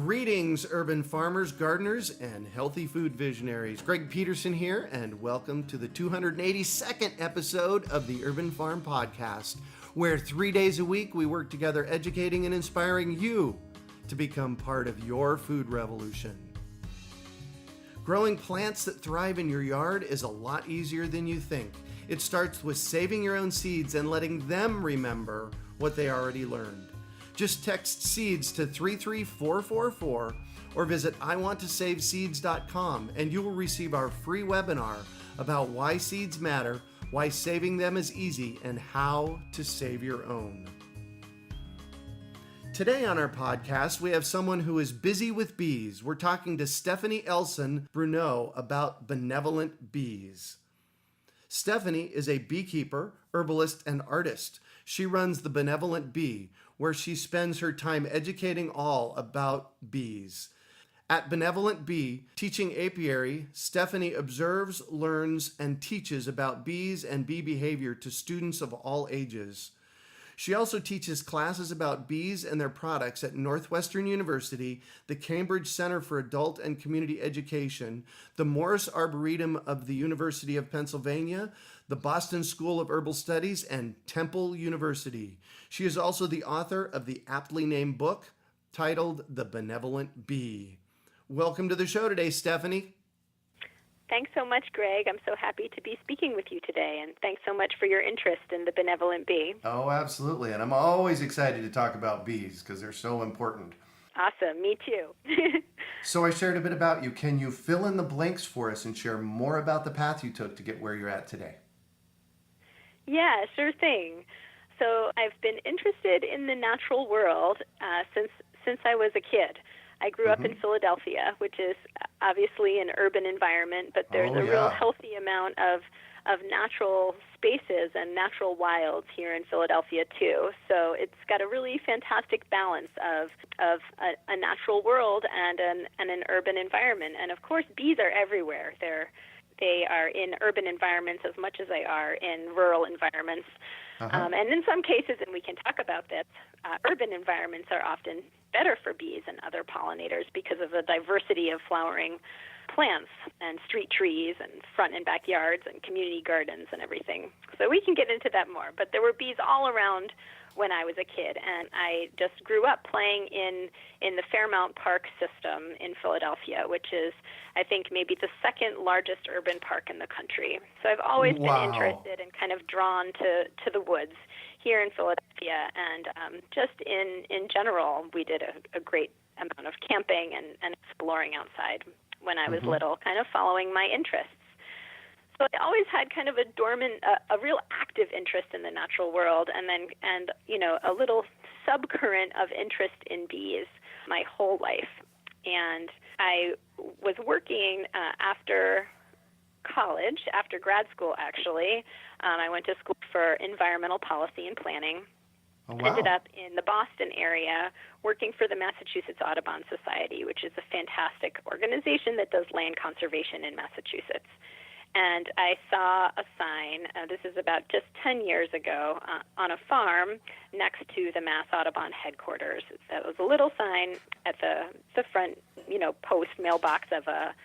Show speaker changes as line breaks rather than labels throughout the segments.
Greetings, urban farmers, gardeners, and healthy food visionaries. Greg Peterson here, and welcome to the 282nd episode of the Urban Farm Podcast, where 3 days a week we work together educating and inspiring you to become part of your food revolution. Growing plants that thrive in your yard is a lot easier than you think. It starts with saving your own seeds and letting them remember what they already learned. Just text SEEDS to 33444 or visit iwanttosaveseeds.com and you will receive our free webinar about why seeds matter, why saving them is easy, and how to save your own. Today on our podcast, we have someone who is busy with bees. We're talking to Stephanie Elson Bruneau about Benevolent Bees. Stephanie is a beekeeper, herbalist, and artist. She runs the Benevolent Bee, where she spends her time educating all about bees. At Benevolent Bee, teaching Apiary, Stephanie observes, learns, and teaches about bees and bee behavior to students of all ages. She also teaches classes about bees and their products at Northwestern University, the Cambridge Center for Adult and Community Education, the Morris Arboretum of the University of Pennsylvania, the Boston School of Herbal Studies, and Temple University. She is also the author of the aptly named book titled The Benevolent Bee. Welcome to the show today, Stephanie.
Thanks so much, Greg. I'm so happy to be speaking with you today, and thanks so much for your interest in the Benevolent Bee.
Oh, absolutely. And I'm always excited to talk about bees because they're so important.
Awesome. Me too.
So I shared a bit about you. Can you fill in the blanks for us and share more about the path you took to get where you're at today?
Yeah, sure thing. So I've been interested in the natural world since I was a kid. I grew up in Philadelphia, which is obviously an urban environment, but there's a real healthy amount of natural spaces and natural wilds here in Philadelphia too. So it's got a really fantastic balance of a natural world and an urban environment. And of course, bees are everywhere. They are in urban environments as much as they are in rural environments. And in some cases, and we can talk about this, urban environments are often better for bees and other pollinators because of the diversity of flowering plants and street trees and front and backyards and community gardens and everything. So we can get into that more. But there were bees all around when I was a kid, and I just grew up playing in the Fairmount Park system in Philadelphia, which is, I think, maybe the second largest urban park in the country. So I've always been interested and kind of drawn to the woods here in Philadelphia, and just in general, we did a great amount of camping and exploring outside when I was little, kind of following my interests. So I always had kind of a dormant, a real active interest in the natural world, and a little subcurrent of interest in bees my whole life. And I was working after college, after grad school actually. I went to school for environmental policy and planning.
Oh, wow.
Ended up in the Boston area working for the Massachusetts Audubon Society, which is a fantastic organization that does land conservation in Massachusetts. And I saw a sign, this is about just 10 years ago, on a farm next to the Mass Audubon headquarters. That was a little sign at the front, post mailbox of a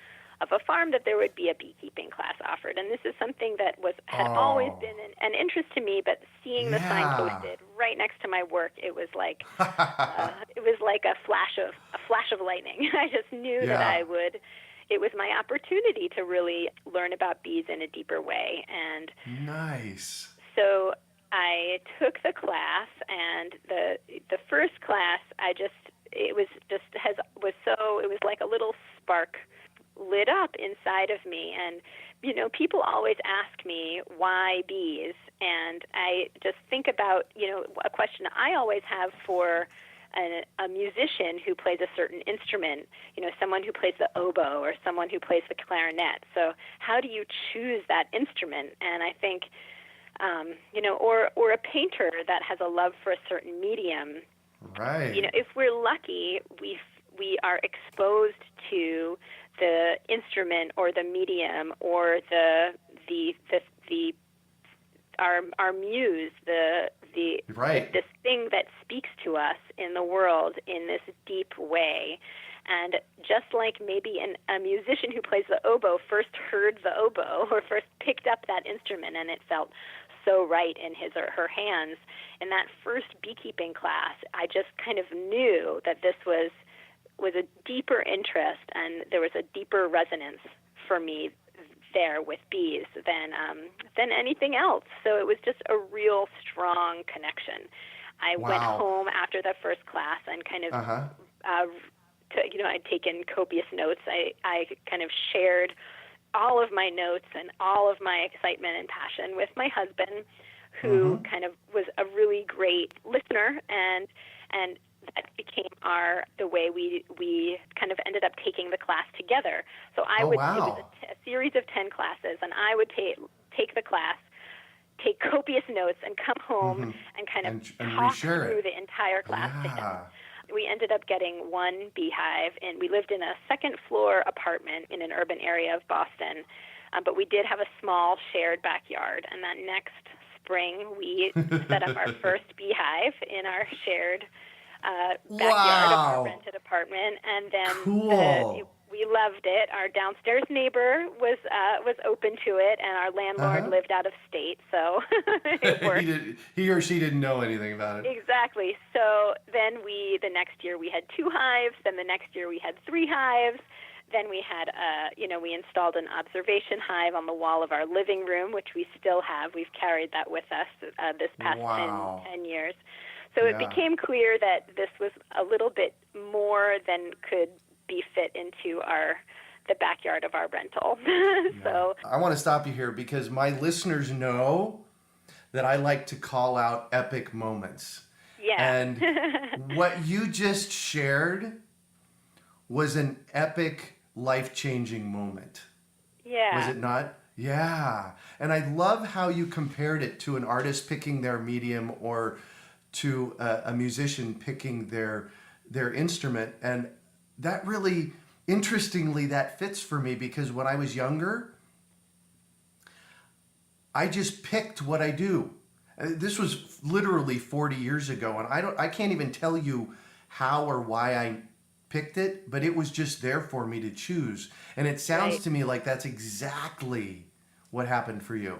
farm that there would be a beekeeping class offered. And this is something that had always been an interest to me, but seeing the sign posted right next to my work, it was like a flash of lightning. I just knew that it was my opportunity to really learn about bees in a deeper way. And
nice.
So I took the class, and the first class, it was like a little spark lit up inside of me. And people always ask me why bees, and I just think about a question I always have for a musician who plays a certain instrument, someone who plays the oboe or someone who plays the clarinet. So how do you choose that instrument? And I think, or a painter that has a love for a certain medium.
Right.
If we're lucky, we are exposed to the instrument or the medium or our muse,
Right.
this thing that speaks to us in the world in this deep way. And just like maybe a musician who plays the oboe first heard the oboe or first picked up that instrument and it felt so right in his or her hands, in that first beekeeping class, I just kind of knew that this was a deeper interest and there was a deeper resonance for me there with bees than anything else. So it was just a real strong connection. I went home after the first class and kind of I'd taken copious notes. I kind of shared all of my notes and all of my excitement and passion with my husband, who kind of was a really great listener, and that became the way we kind of ended up taking the class together. So it was a series of 10 classes, and I would take the class, take copious notes, and come home and kind of talk through the entire class to him. We ended up getting one beehive, and we lived in a second-floor apartment in an urban area of Boston, but we did have a small shared backyard. And that next spring, we set up our first beehive in our shared backyard of our rented apartment, and then we loved it. Our downstairs neighbor was open to it, and our landlord lived out of state, so it worked.
He or she didn't know anything about it.
Exactly. So then the next year we had 2 hives. Then the next year we had 3 hives. Then we had, we installed an observation hive on the wall of our living room, which we still have. We've carried that with us this past 10 years. So it became clear that this was a little bit more than could be fit into the backyard of our rental. So
I want to stop you here because my listeners know that I like to call out epic moments.
Yeah.
And what you just shared was an epic, life-changing moment.
Yeah.
Was it not? Yeah. And I love how you compared it to an artist picking their medium or to a musician picking their instrument. And that really, interestingly, that fits for me because when I was younger, I just picked what I do. This was literally 40 years ago, and I can't even tell you how or why I picked it, but it was just there for me to choose. And it sounds to me like that's exactly what happened for you.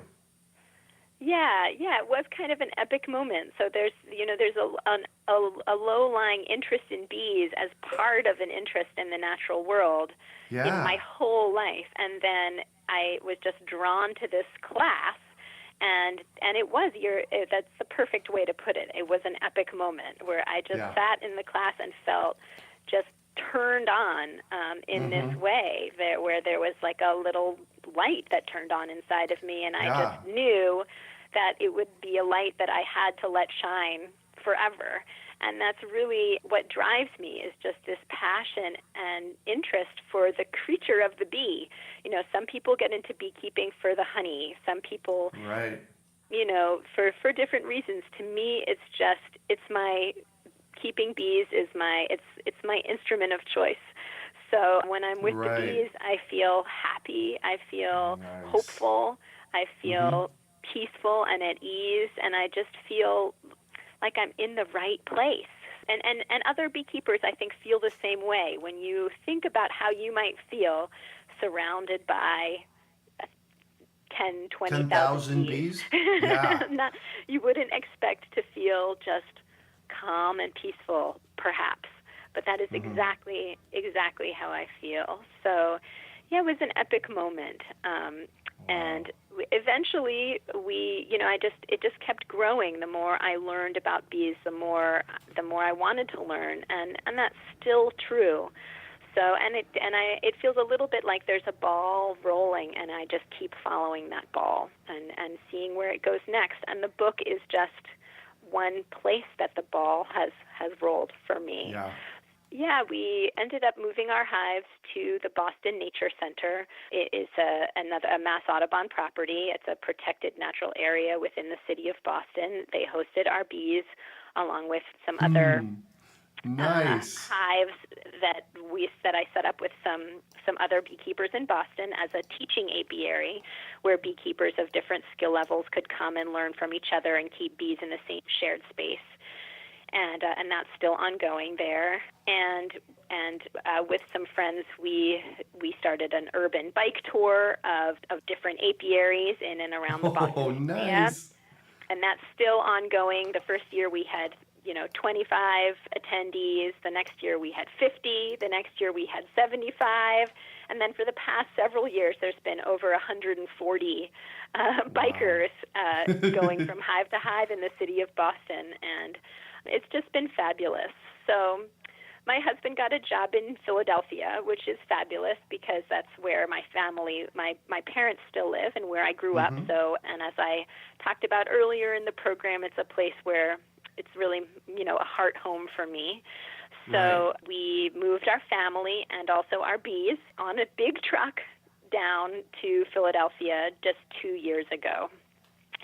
Yeah, it was kind of an epic moment. So there's a low-lying interest in bees as part of an interest in the natural world in my whole life, and then I was just drawn to this class, and that's the perfect way to put it. It was an epic moment where I just sat in the class and felt just turned on in this way, where there was like a little light that turned on inside of me, and I just knew that it would be a light that I had to let shine forever. And that's really what drives me, is just this passion and interest for the creature of the bee. Some people get into beekeeping for the honey. Some people, for different reasons. To me, it's my keeping bees is it's my instrument of choice. So when I'm with the bees, I feel happy. I feel hopeful. I feel peaceful and at ease, and I just feel like I'm in the right place. And other beekeepers, I think, feel the same way. When you think about how you might feel surrounded by 20,000 bees.
Yeah.
You wouldn't expect to feel just calm and peaceful, perhaps, but that is exactly how I feel. So, it was an epic moment. And eventually it just kept growing. The more I learned about bees, the more I wanted to learn, and that's still true. So, it feels a little bit like there's a ball rolling, and I just keep following that ball and seeing where it goes next. And the book is just one place that the ball has rolled for me. Yeah, we ended up moving our hives to the Boston Nature Center. It is a Mass Audubon property. It's a protected natural area within the city of Boston. They hosted our bees along with some other
Nice.
hives that I set up with some other beekeepers in Boston as a teaching apiary, where beekeepers of different skill levels could come and learn from each other and keep bees in the same shared space. And that's still ongoing there. And with some friends, we started an urban bike tour of different apiaries in and around the Boston area.
Nice.
And that's still ongoing. The first year we had 25 attendees. The next year we had 50. The next year we had 75. And then for the past several years, there's been over 140 bikers going from hive to hive in the city of Boston. And it's just been fabulous. So my husband got a job in Philadelphia, which is fabulous because that's where my family, my parents still live and where I grew up. So, and as I talked about earlier in the program, it's a place where it's really, a heart home for me. So we moved our family and also our bees on a big truck down to Philadelphia just 2 years ago.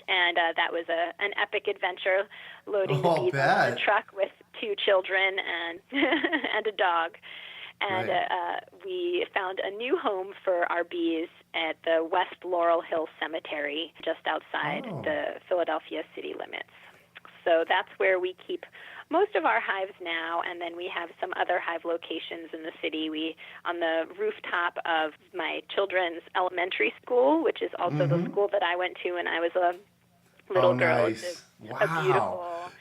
And that was an epic adventure, loading the bees on the truck with 2 children and and a dog. And we found a new home for our bees at the West Laurel Hill Cemetery, just outside the Philadelphia city limits. So that's where we keep most of our hives now, and then we have some other hive locations in the city. On the rooftop of my children's elementary school, which is also the school that I went to when I was a little girl.
Nice.
It's a beautiful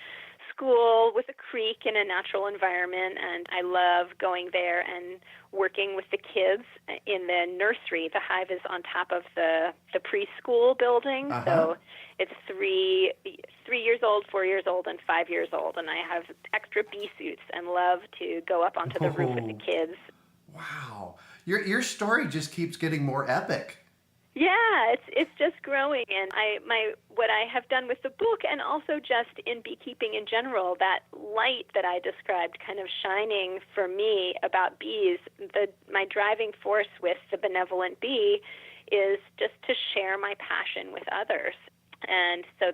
school with a creek in a natural environment, and I love going there and working with the kids in the nursery. The hive is on top of the preschool building, so it's 3 years old, 4 years old, and 5 years old, and I have extra bee suits and love to go up onto the roof with the kids.
Wow. Your story just keeps getting more epic.
Yeah, it's just growing, and what I have done with the book, and also just in beekeeping in general, that light that I described kind of shining for me about bees. My driving force with the Benevolent Bee is just to share my passion with others, and so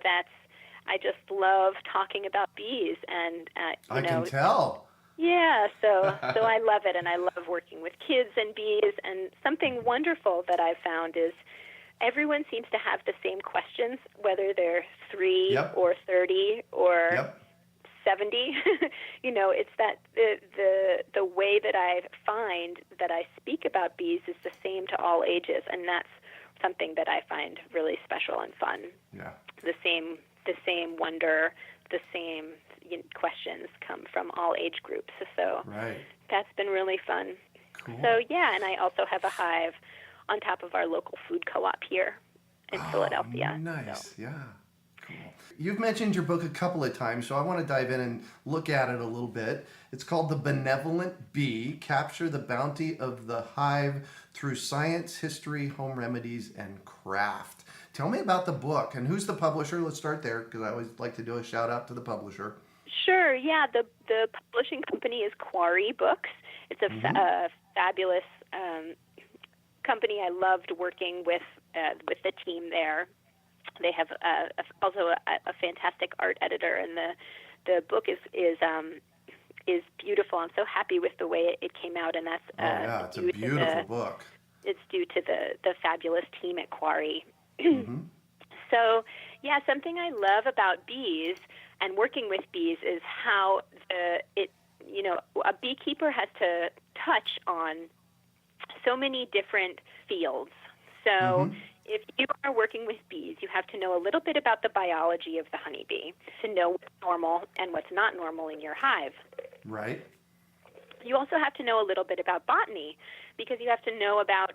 I just love talking about bees, and
I can tell.
Yeah, so I love it, and I love working with kids and bees. And something wonderful that I've found is everyone seems to have the same questions, whether they're 3 or 30 or 70. It's that the way that I find that I speak about bees is the same to all ages, and that's something that I find really special and fun. Yeah, the same wonder, the same questions come from all age groups. So that's been really fun. Cool. So and I also have a hive on top of our local food co-op here in Philadelphia.
Nice, so. Yeah. Cool. You've mentioned your book a couple of times, so I want to dive in and look at it a little bit. It's called The Benevolent Bee, Capture the Bounty of the Hive Through Science, History, Home Remedies, and Craft. Tell me about the book, and who's the publisher? Let's start there, because I always like to do a shout out to the publisher.
Sure, yeah. The publishing company is Quarry Books. It's a fabulous company. I loved working with the team there. They have also a fantastic art editor, and the book is beautiful. I'm so happy with the way it came out, and that's
it's a beautiful book.
It's due to the fabulous team at Quarry. So, something I love about bees and working with bees is how a beekeeper has to touch on so many different fields. So if you are working with bees, you have to know a little bit about the biology of the honeybee to know what's normal and what's not normal in your hive. Right. You also have to know a little bit about botany, because you have to know about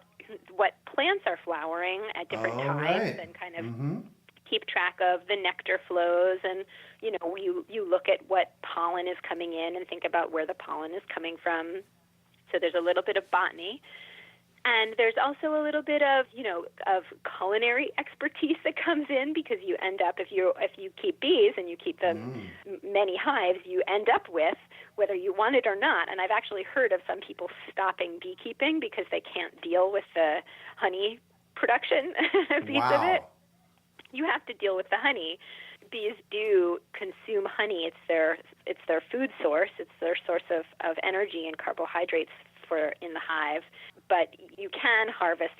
what plants are flowering at different times and kind of keep track of the nectar flows, and you look at what pollen is coming in and think about where the pollen is coming from. So there's a little bit of botany. And there's also a little bit of culinary expertise that comes in, because you end up, if you keep bees and you keep them many hives, you end up with, whether you want it or not. And I've actually heard of some people stopping beekeeping because they can't deal with the honey production piece of it. You have to deal with the honey. bees do consume honey. It's their food source. It's their source of energy and carbohydrates in the hive. But you can harvest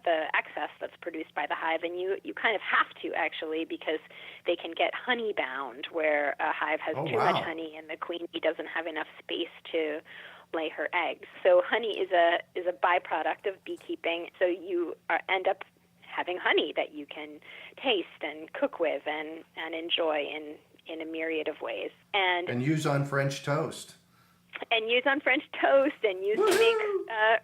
the excess that's produced by the hive, and you kind of have to, actually, because they can get honey bound, where a hive has too much honey and the queen bee doesn't have enough space to lay her eggs. So honey is a byproduct of beekeeping. So you end up having honey that you can taste and cook with and enjoy in a myriad of ways.
And use on French toast.
And use on French toast, and use to make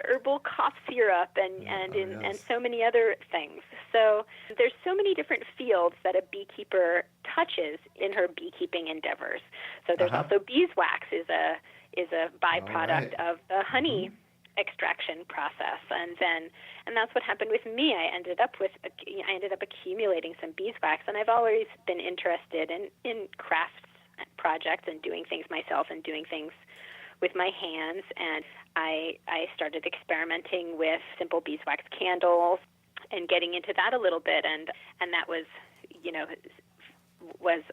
herbal cough syrup, and so many other things. So there's so many different fields that a beekeeper touches in her beekeeping endeavors. So there's also beeswax is a byproduct of the honey extraction process, and that's what happened with me. I ended up accumulating some beeswax, and I've always been interested in crafts projects and doing things myself and doing things with my hands, and I started experimenting with simple beeswax candles and getting into that a little bit, and that was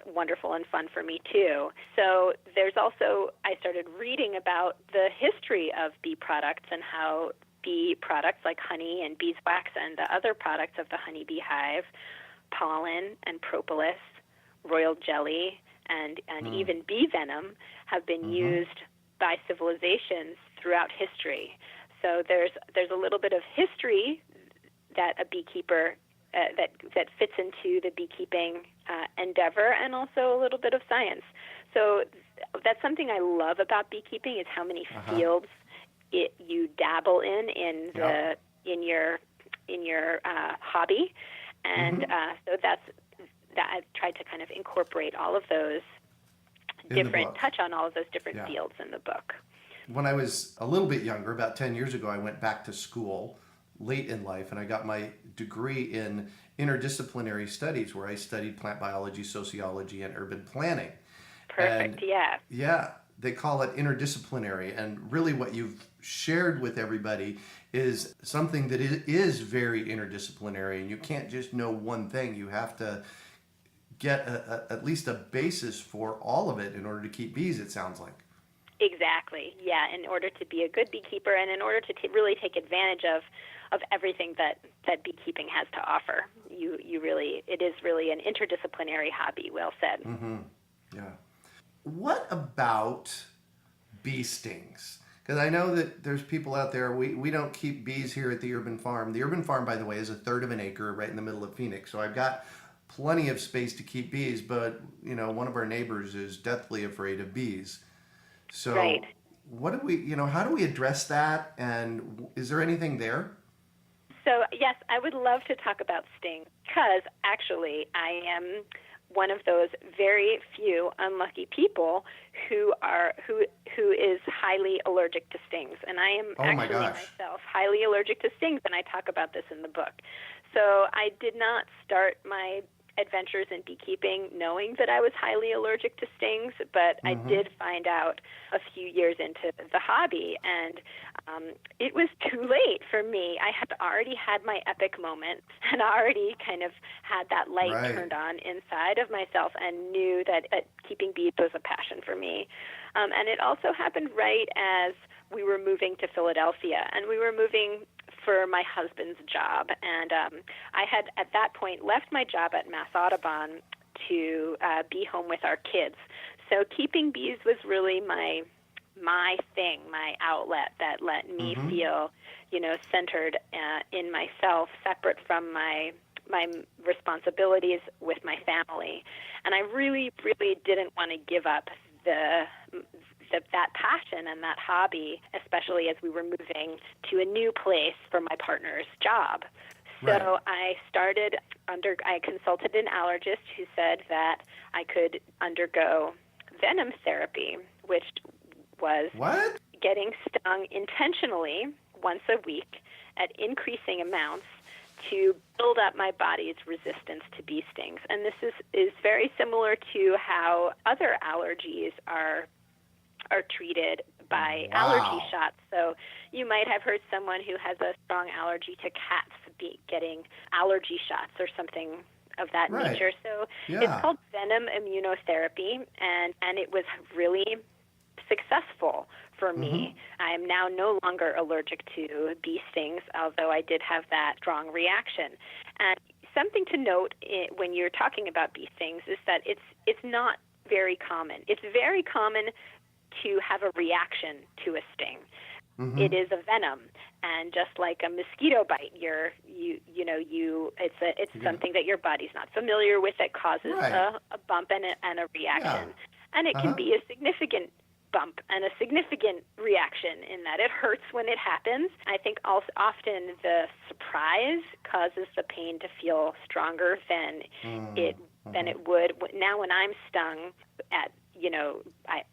wonderful and fun for me too. So there's also, I started reading about the history of bee products and how bee products like honey and beeswax and the other products of the honeybee hive, pollen and propolis, royal jelly, and even bee venom have been used by civilizations throughout history. So there's a little bit of history that a beekeeper that fits into the beekeeping endeavor, and also a little bit of science. So that's something I love about beekeeping, is how many fields you dabble in your hobby, and so that I've tried to kind of incorporate all of those touch on all of those different fields in the book.
When I was a little bit younger, about 10 years ago, I went back to school late in life, and I got my degree in interdisciplinary studies, where I studied plant biology, sociology, and urban planning.
Perfect,
and, yeah, they call it interdisciplinary, and really what you've shared with everybody is something that is very interdisciplinary, and you can't just know one thing. You have to get at least a basis for all of it in order to keep bees, it sounds like.
Exactly, yeah, in order to be a good beekeeper, and in order to really take advantage of everything that beekeeping has to offer. It is really an interdisciplinary hobby, well said.
Yeah. What about bee stings? Because I know that there's people out there, we don't keep bees here at the Urban Farm. The Urban Farm, by the way, is a third of an acre right in the middle of Phoenix. So I've got plenty of space to keep bees, but one of our neighbors is deathly afraid of bees. So what do we, how do we address that? And is there anything there?
So yes, I would love to talk about stings, because actually I am one of those very few unlucky people who is highly allergic to stings, and I am myself highly allergic to stings, and I talk about this in the book. So I did not start my adventures in beekeeping knowing that I was highly allergic to stings, but I did find out a few years into the hobby, and it was too late for me. I had already had my epic moment and already kind of had that light turned on inside of myself, and knew that keeping bees was a passion for me. And it also happened right as we were moving to Philadelphia, and we were moving for my husband's job, and I had at that point left my job at Mass Audubon to be home with our kids. So keeping bees was really my thing, my outlet that let me feel, centered in myself, separate from my responsibilities with my family. And I really, really didn't want to give up that passion and that hobby, especially as we were moving to a new place for my partner's job. So I consulted an allergist who said that I could undergo venom therapy, which was getting stung intentionally once a week at increasing amounts to build up my body's resistance to bee stings. And this is very similar to how other allergies are treated by allergy shots. So you might have heard someone who has a strong allergy to cats getting allergy shots or something of that
Right.
nature. So
Yeah.
it's called venom immunotherapy, and it was really successful for me. I am now no longer allergic to bee stings, although I did have that strong reaction. And something to note when you're talking about bee stings is that it's not very common. It's very common to have a reaction to a sting. It is a venom, and just like a mosquito bite, it's something that your body's not familiar with that causes a bump and a reaction, and it can be a significant bump and a significant reaction in that it hurts when it happens. I think also often the surprise causes the pain to feel stronger than it would. Now when I'm stung at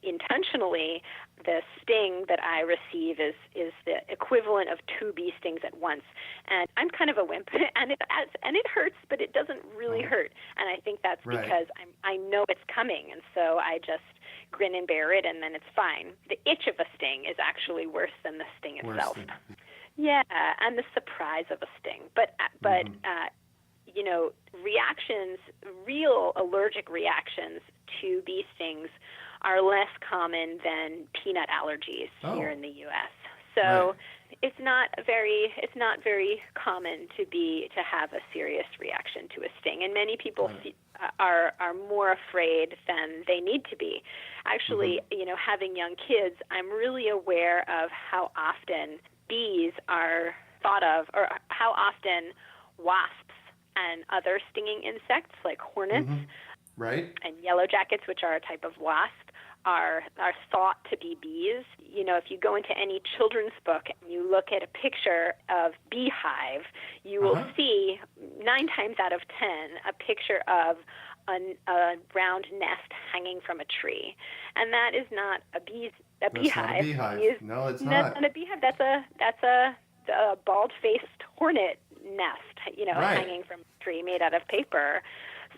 intentionally, the sting that I receive is the equivalent of 2 bee stings at once, and I'm kind of a wimp, and it hurts, but it doesn't really hurt, and I think that's because I know it's coming, and so I just grin and bear it, and then it's fine. The itch of a sting is actually worse than the sting itself. Yeah, and the surprise of a sting, but reactions, real allergic reactions to bee stings are less common than peanut allergies here in the U.S. So it's not very common to have a serious reaction to a sting, and many people are more afraid than they need to be. Actually, having young kids, I'm really aware of how often bees are thought of, or how often wasps and other stinging insects like hornets and yellow jackets, which are a type of wasp, are thought to be bees. If you go into any children's book and you look at a picture of beehive, you will see 9 times out of 10 a picture of a round nest hanging from a tree, and that is not a beehive.
Not a beehive. No, it's not.
That's not a beehive. That's a bald-faced hornet nest, hanging from a tree made out of paper,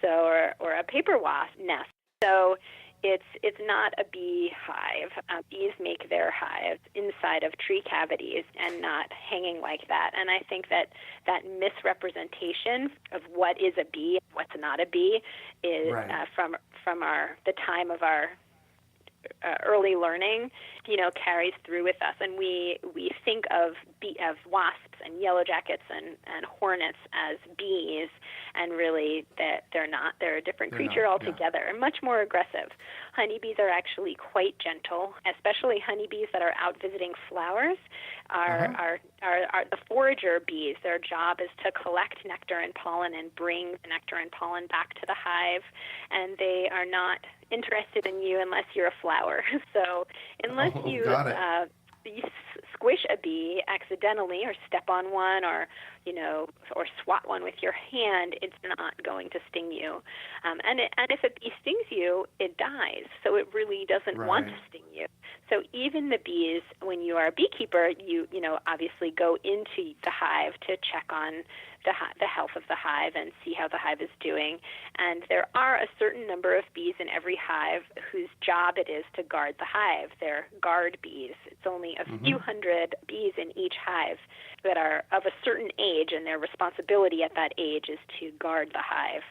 or a paper wasp nest. So it's not a beehive. Bees make their hives inside of tree cavities and not hanging like that. And I think that misrepresentation of what is a bee and what's not a bee is from the time of our early learning, carries through with us, and we think of wasps and yellow jackets and hornets as bees, and really that they're not. They're a different creature altogether, and much more aggressive. Honeybees are actually quite gentle, especially honeybees that are out visiting flowers. Are the forager bees. Their job is to collect nectar and pollen and bring the nectar and pollen back to the hive, and they are not interested in you unless you're a flower. So unless you squish a bee accidentally, or step on one, or swat one with your hand, it's not going to sting you. And if a bee stings you, it dies. So it really doesn't want to sting you. So even the bees, when you are a beekeeper, you obviously go into the hive to check on the health of the hive and see how the hive is doing. And there are a certain number of bees in every hive whose job it is to guard the hive. They're guard bees. It's only a few hundred bees in each hive that are of a certain age, and their responsibility at that age is to guard the hive.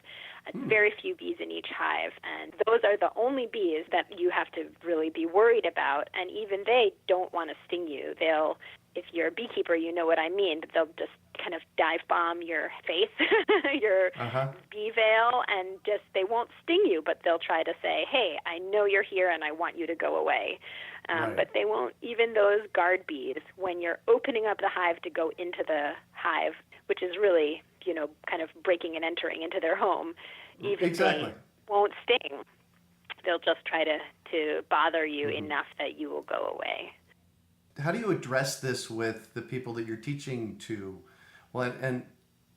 Very few bees in each hive, and those are the only bees that you have to really be worried about, and even they don't want to sting you. If you're a beekeeper, you know what I mean, but they'll just kind of dive bomb your face, your bee veil, and they won't sting you, but they'll try to say, hey, I know you're here and I want you to go away. But they won't, even those guard bees, when you're opening up the hive to go into the hive, which is really, kind of breaking and entering into their home, even they won't sting. They'll just try to bother you enough that you will go away.
How do you address this with the people that you're teaching to? Well, and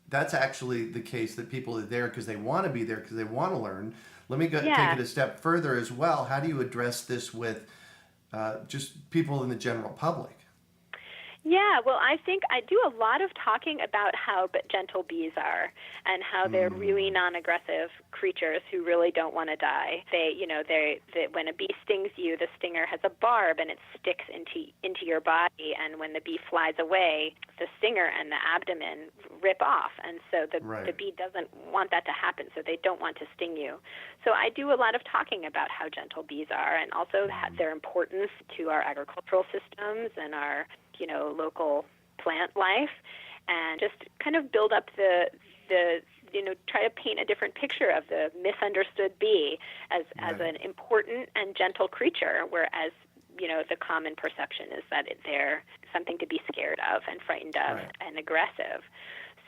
that's actually the case, that people are there because they want to be there, because they want to learn. Let me take it a step further as well. How do you address this with just people in the general public?
Yeah, well, I think I do a lot of talking about how gentle bees are, and how they're really non-aggressive creatures who really don't want to die. When a bee stings you, the stinger has a barb and it sticks into your body, and when the bee flies away, the stinger and the abdomen rip off. And so the
Right.
bee doesn't want that to happen, so they don't want to sting you. So I do a lot of talking about how gentle bees are, and also their importance to our agricultural systems and our, local plant life, and just kind of build up the try to paint a different picture of the misunderstood bee as an important and gentle creature, whereas, the common perception is that they're something to be scared of and frightened of and aggressive.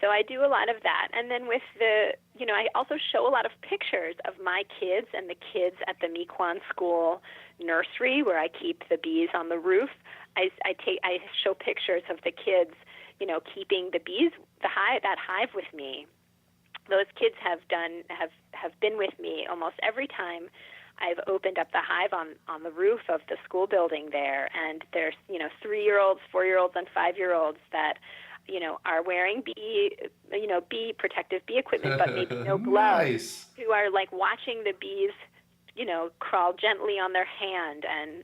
So I do a lot of that. And then with I also show a lot of pictures of my kids and the kids at the Miquon School nursery where I keep the bees on the roof. I show pictures of the kids, keeping the bees, that hive with me. Those kids have been with me almost every time I've opened up the hive on the roof of the school building there, and there's 3-year-olds, 4-year-olds, and 5-year-olds that are wearing protective bee equipment, but maybe no gloves,
Nice.
who are like watching the bees, crawl gently on their hand, and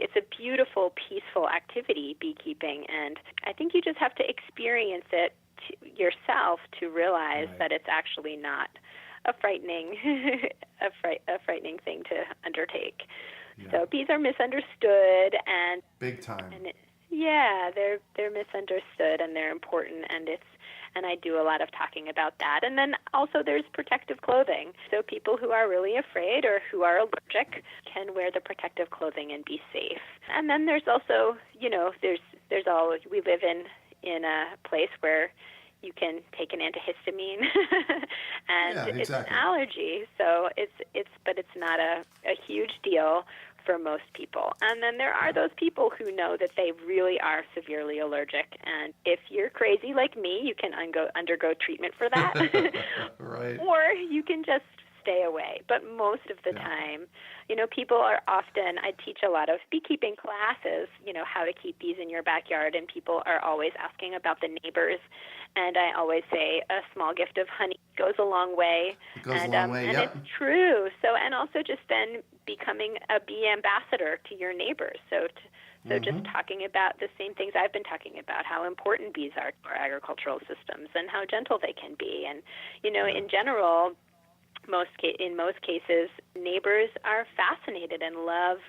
it's a beautiful, peaceful activity, beekeeping, and I think you just have to experience it yourself to realize that it's actually not a frightening thing to undertake. Yeah. So bees are misunderstood, and
big time.
They're misunderstood, and they're important, and I do a lot of talking about that. And then also there's protective clothing. So people who are really afraid or who are allergic can wear the protective clothing and be safe. And then there's also, we live in a place where you can take an antihistamine and it's an allergy. So it's not a huge deal for most people. And then there are those people who know that they really are severely allergic. And if you're crazy like me, you can undergo treatment for that.
Right.
Or you can just stay away. But most of the time, people are often, I teach a lot of beekeeping classes, how to keep bees in your backyard, and people are always asking about the neighbors. And I always say a small gift of honey goes a long way.
It goes a long way,
and it's true. So, and also just then becoming a bee ambassador to your neighbors. So just talking about the same things I've been talking about, how important bees are to our agricultural systems and how gentle they can be. And, in general, in most cases, neighbors are fascinated and love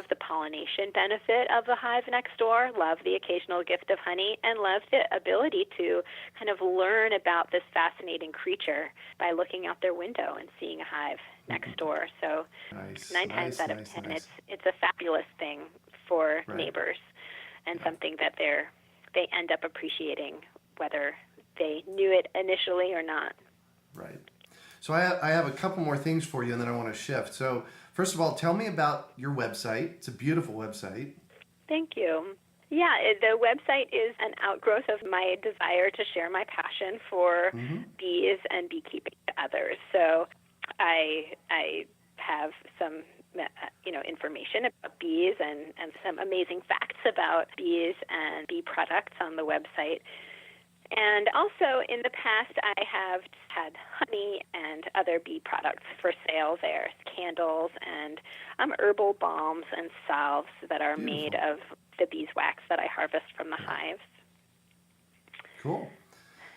the pollination benefit of the hive next door, love the occasional gift of honey, and love the ability to kind of learn about this fascinating creature by looking out their window and seeing a hive next door. So 9 times out of 10, it's a fabulous thing for neighbors, and something that they end up appreciating, whether they knew it initially or not.
Right. So I have a couple more things for you, and then I want to shift. So first of all, tell me about your website. It's a beautiful website.
Thank you. Yeah, the website is an outgrowth of my desire to share my passion for bees and beekeeping to others. So I have some information about bees and some amazing facts about bees and bee products on the website. And also, in the past, I have had honey and other bee products for sale there, candles and herbal balms and salves that are made of the beeswax that I harvest from the hives.
Cool.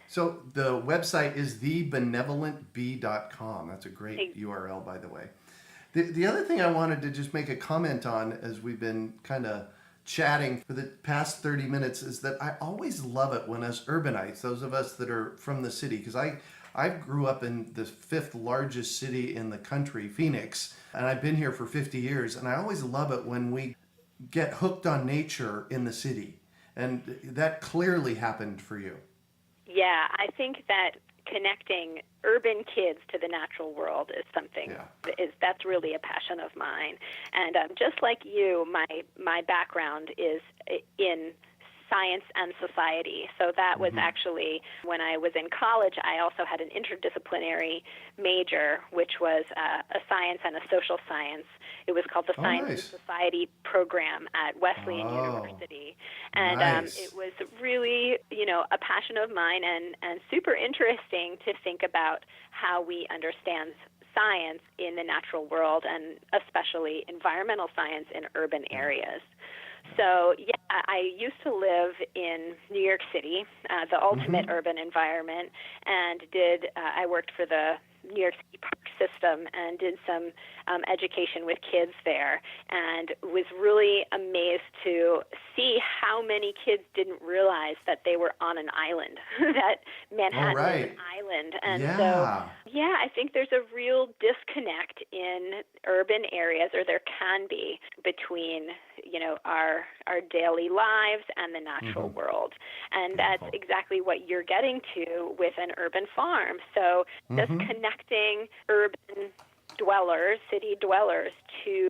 So the website is thebenevolentbee.com. That's a great URL, by the way. The other thing I wanted to just make a comment on, as we've been kind of chatting for the past 30 minutes, is that I always love it when us urbanites, those of us that are from the city, because I grew up in the 5th largest city in the country, Phoenix, and I've been here for 50 years, and I always love it when we get hooked on nature in the city, and that clearly happened for you.
Yeah, I think that connecting urban kids to the natural world is something that's really a passion of mine. And just like you, my background is in science and society. So that was actually, when I was in college, I also had an interdisciplinary major, which was a science and a social science. It was called the Science and Society program at Wesleyan University. And it was really, a passion of mine and super interesting to think about how we understand science in the natural world, and especially environmental science in urban areas. So, yeah, I used to live in New York City, the ultimate urban environment, and I worked for the New York City park system and did some education with kids there, and was really amazed to see how many kids didn't realize that they were on an island, that Manhattan is an island. And so, yeah, I think there's a real disconnect in urban areas, or there can be, between, our daily lives and the natural world. And that's exactly what you're getting to with an urban farm. So just connecting urban dwellers, city dwellers, to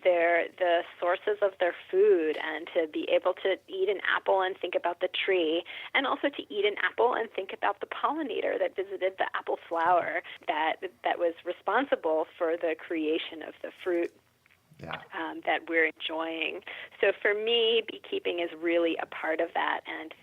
the sources of their food, and to be able to eat an apple and think about the tree, and also to eat an apple and think about the pollinator that visited the apple flower that was responsible for the creation of the fruit that we're enjoying. So for me, beekeeping is really a part of that, and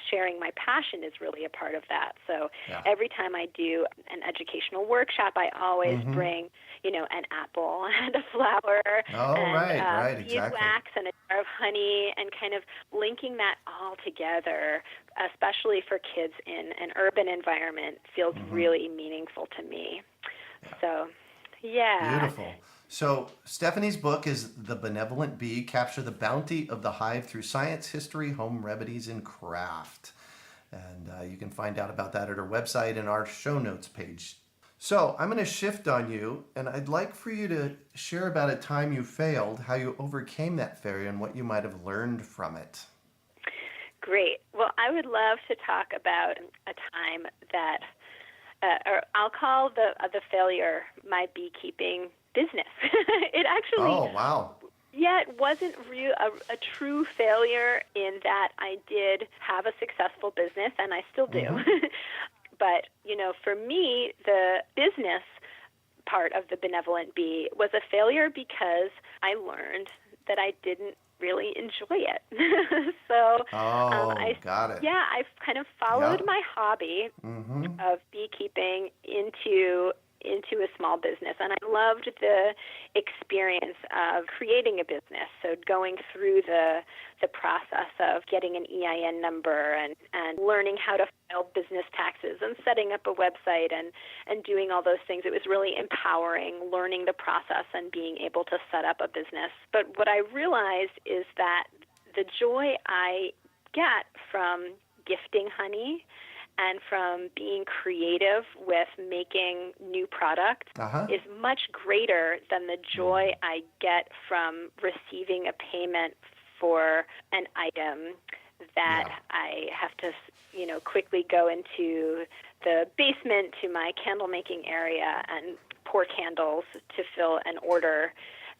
sharing my passion is really a part of that. So every time I do an educational workshop, I always bring, an apple and a flower and beeswax and a jar of honey, and kind of linking that all together, especially for kids in an urban environment, feels really meaningful to me. So, yeah.
Beautiful. So Stephanie's book is The Benevolent Bee, Capture the Bounty of the Hive Through Science, History, Home Remedies, and Craft. And you can find out about that at her website and our show notes page. So I'm going to shift on you, and I'd like for you to share about a time you failed, how you overcame that failure, and what you might have learned from it.
Great. Well, I would love to talk about a time that, or I'll call the failure my beekeeping business. It actually, it wasn't a true failure in that I did have a successful business, and I still do. But, for me, the business part of the Benevolent Bee was a failure because I learned that I didn't really enjoy it. So
got it.
Yeah, I've kind of followed my hobby of beekeeping into a small business, and I loved the experience of creating a business. So going through the process of getting an EIN number and learning how to file business taxes and setting up a website and doing all those things. It was really empowering, learning the process and being able to set up a business. But what I realized is that the joy I get from gifting honey and from being creative with making new products is much greater than the joy I get from receiving a payment for an item that I have to, quickly go into the basement to my candle making area and pour candles to fill an order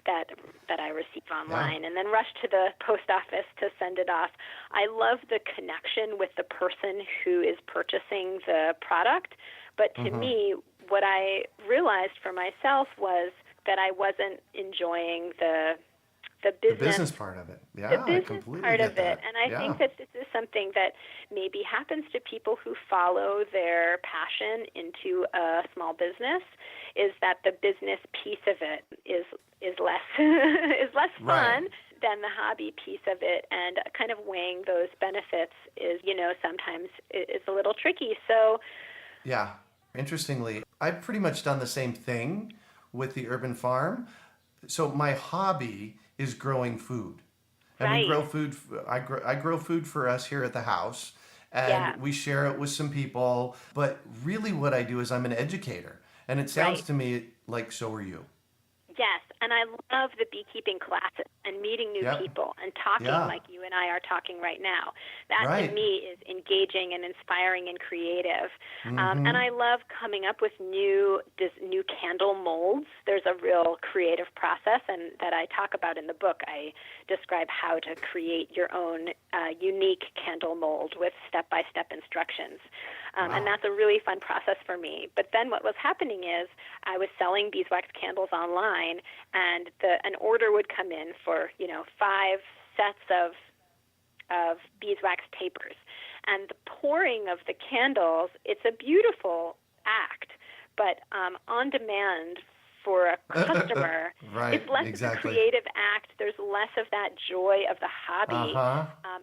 that I receive online, and then rush to the post office to send it off. I love the connection with the person who is purchasing the product, but to me, what I realized for myself was that I wasn't enjoying the business
part of it.
The business part of it. And I think that this is something that maybe happens to people who follow their passion into a small business, is that the business piece of it is less fun than the hobby piece of it, and kind of weighing those benefits is, sometimes it's a little tricky. So
interestingly, I've pretty much done the same thing with the urban farm. So my hobby is growing food, and we grow food. I grow food for us here at the house, and we share it with some people. But really, what I do is I'm an educator, and it sounds to me like so are you.
Yes, and I love the beekeeping classes and meeting new people and talking like you and I are talking right now. That to me is engaging and inspiring and creative. And I love coming up with new candle molds. There's a real creative process, and that I talk about in the book. I describe how to create your own unique candle mold with step-by-step instructions. And that's a really fun process for me. But then what was happening is I was selling beeswax candles online, and an order would come in for 5 sets of beeswax tapers. And the pouring of the candles, it's a beautiful act, but on demand for a customer.
Right,
It's less
exactly.
of a creative act. There's less of that joy of the hobby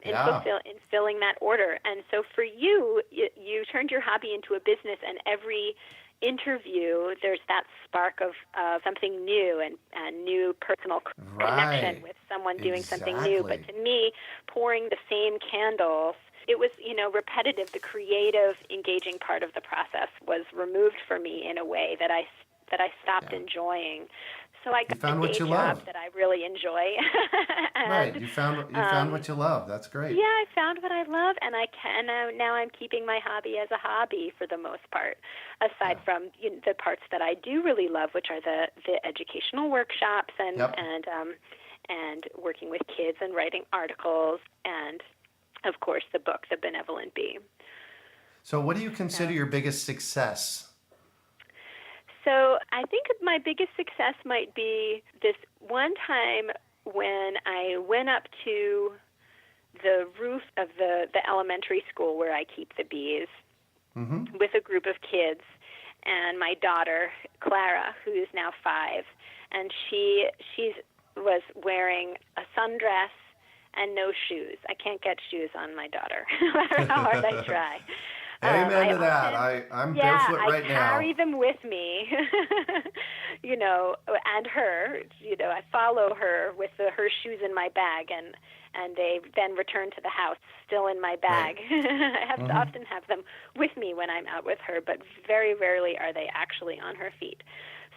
in filling that order. And so for you, you turned your hobby into a business, and every interview, there's that spark of something new and new personal connection with someone doing something new. But to me, pouring the same candles, it was, repetitive. The creative, engaging part of the process was removed for me in a way that I stopped enjoying. So I got a day job that I really enjoy.
Right, you found what you love. That's great.
Yeah, I found what I love, and now I'm keeping my hobby as a hobby for the most part. Aside from the parts that I do really love, which are the educational workshops and working with kids and writing articles, and of course the book, The Benevolent Bee.
So, what do you consider your biggest success?
So I think my biggest success might be this one time when I went up to the roof of the elementary school where I keep the bees with a group of kids and my daughter, Clara, who is now 5, and she was wearing a sundress and no shoes. I can't get shoes on my daughter, no matter how hard I try.
Amen to that. I'm barefoot right now.
I carry them with me, and her, I follow her with her shoes in my bag, and they then return to the house still in my bag. Right. I often have them with me when I'm out with her, but very rarely are they actually on her feet.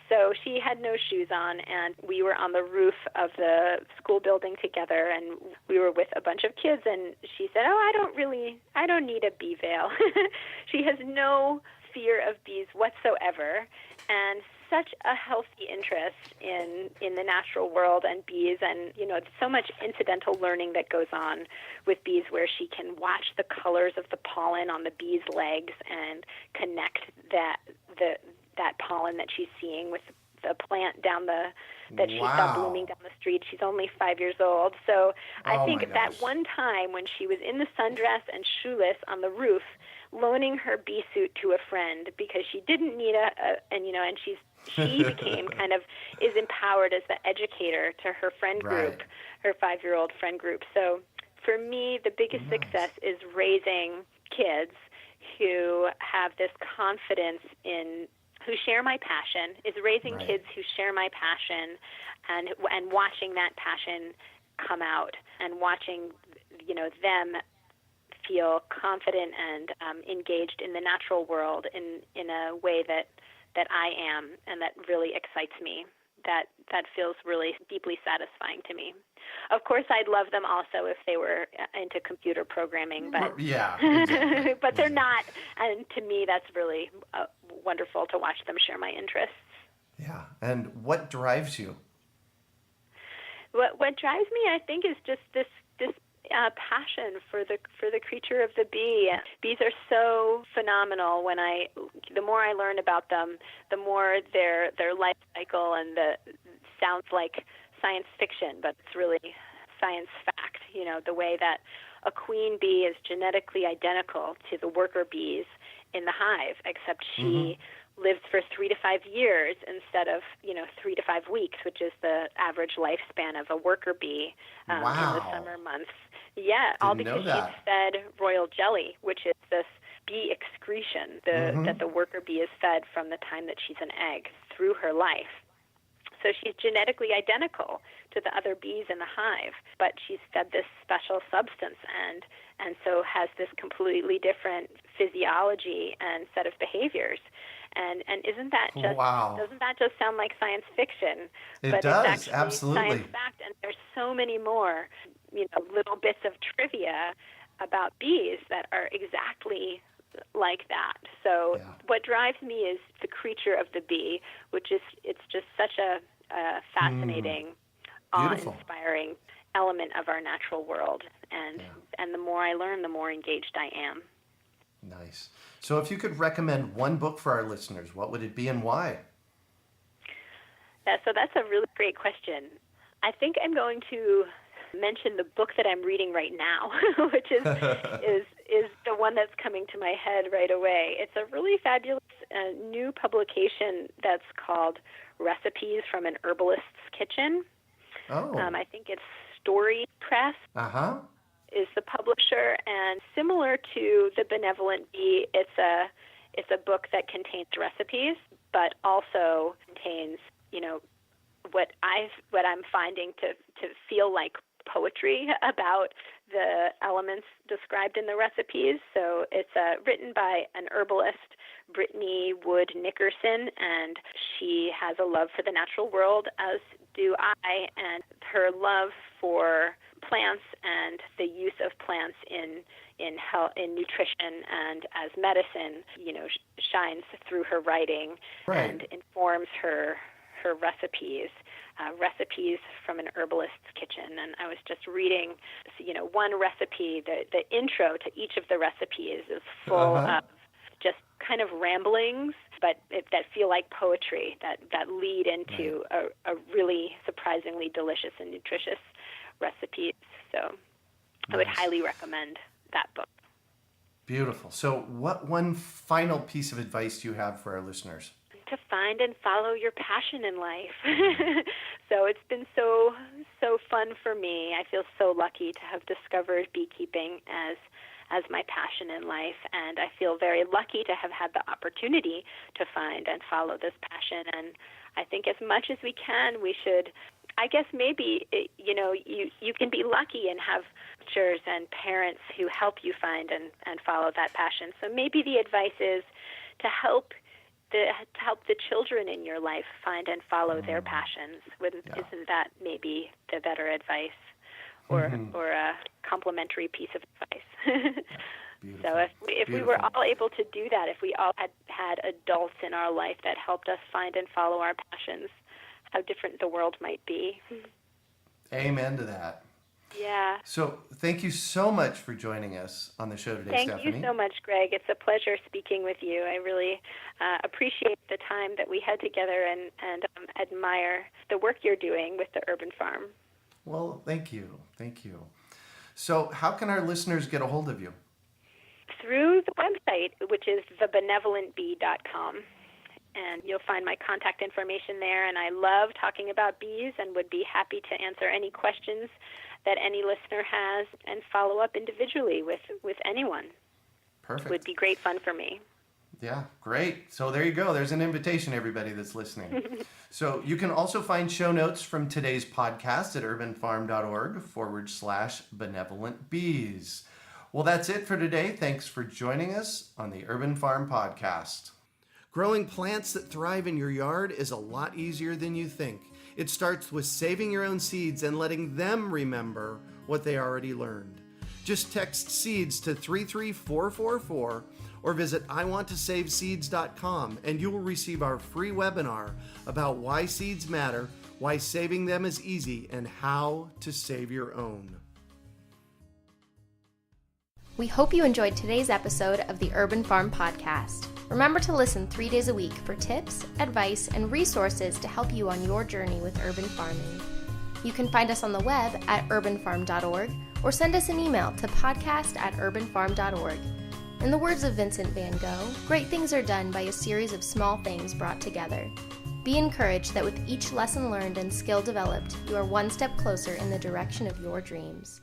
So she had no shoes on, and we were on the roof of the school building together, and we were with a bunch of kids, and she said, I don't need a bee veil. She has no fear of bees whatsoever, and such a healthy interest in the natural world and bees, and so much incidental learning that goes on with bees, where she can watch the colors of the pollen on the bees' legs and connect that pollen that she's seeing with the plant that she saw blooming down the street. She's only 5 years old. So I think at that one time when she was in the sundress and shoeless on the roof, loaning her bee suit to a friend because she didn't need she became is empowered as the educator to her friend group, her 5-year-old friend group. So for me, the biggest success is raising kids who have this confidence who share my passion, is raising kids who share my passion, and watching that passion come out, and watching them feel confident and engaged in the natural world in a way that I am, and that really excites me. That feels really deeply satisfying to me. Of course, I'd love them also if they were into computer programming, but
exactly.
but they're not. And to me, that's really wonderful to watch them share my interests.
Yeah. And what drives you?
What drives me, I think, is just this passion for the creature of the bee. Bees are so phenomenal. The more I learn about them, the more their life cycle and sounds like science fiction, but it's really science fact. The way that a queen bee is genetically identical to the worker bees in the hive, except she lives for 3 to 5 years instead of 3 to 5 weeks, which is the average lifespan of a worker bee in the summer months. Yeah, all because she's fed royal jelly, which is this bee excretion that the worker bee is fed from the time that she's an egg through her life. So she's genetically identical to the other bees in the hive, but she's fed this special substance and so has this completely different physiology and set of behaviors. And isn't that just doesn't that just sound like science fiction?
It does, it's actually absolutely
science fact, and there's so many more little bits of trivia about bees that are exactly like that. So what drives me is the creature of the bee, which is it's just such a fascinating, awe-inspiring element of our natural world. And the more I learn, the more engaged I am.
Nice. So if you could recommend one book for our listeners, what would it be and why?
So that's a really great question. I think I'm going to mention the book that I'm reading right now, which is the one that's coming to my head right away. It's a really fabulous new publication that's called recipes from an herbalist's kitchen.
Oh.
I think it's Story Press.
Uh-huh.
Is the publisher, and similar to the Benevolent Bee, it's a book that contains recipes, but also contains, what I'm finding to feel like poetry about the elements described in the recipes. So it's written by an herbalist, Brittany Wood Nickerson, and she has a love for the natural world, as do I, and her love for plants and the use of plants in health, in nutrition and as medicine, shines through her writing.
Right.
And informs her recipes. Recipes from an herbalist's kitchen. And I was just reading, one recipe, the intro to each of the recipes is full of just kind of ramblings, but that feel like poetry, that lead into a really surprisingly delicious and nutritious recipes. So I would highly recommend that book.
Beautiful. So what one final piece of advice do you have for our listeners?
To find and follow your passion in life. So it's been so fun for me. I feel so lucky to have discovered beekeeping as my passion in life, and I feel very lucky to have had the opportunity to find and follow this passion. And I think as much as we can, we should, I guess maybe, you can be lucky and have teachers and parents who help you find and follow that passion. So maybe the advice is to help the children in your life find and follow their passions. Isn't that maybe the better advice, or a complementary piece of advice? So if we were all able to do that, if we all had adults in our life that helped us find and follow our passions, how different the world might be.
Amen to that.
Yeah.
So thank you so much for joining us on the show today, Stephanie.
Thank you so much, Greg. It's a pleasure speaking with you. I really appreciate the time that we had together and admire the work you're doing with the Urban Farm.
Well, thank you. Thank you. So how can our listeners get a hold of you?
Through the website, which is thebenevolentbee.com. And you'll find my contact information there. And I love talking about bees and would be happy to answer any questions that any listener has and follow up individually with anyone.
Perfect.
It would be great fun for me.
Yeah, great. So there you go. There's an invitation, everybody that's listening. So you can also find show notes from today's podcast at urbanfarm.org/benevolent bees. Well, that's it for today. Thanks for joining us on the Urban Farm Podcast. Growing plants that thrive in your yard is a lot easier than you think. It starts with saving your own seeds and letting them remember what they already learned. Just text SEEDS to 33444 or visit iwanttosaveseeds.com and you will receive our free webinar about why seeds matter, why saving them is easy, and how to save your own.
We hope you enjoyed today's episode of the Urban Farm Podcast. Remember to listen 3 days a week for tips, advice, and resources to help you on your journey with urban farming. You can find us on the web at urbanfarm.org or send us an email to podcast@urbanfarm.org. In the words of Vincent van Gogh, great things are done by a series of small things brought together. Be encouraged that with each lesson learned and skill developed, you are one step closer in the direction of your dreams.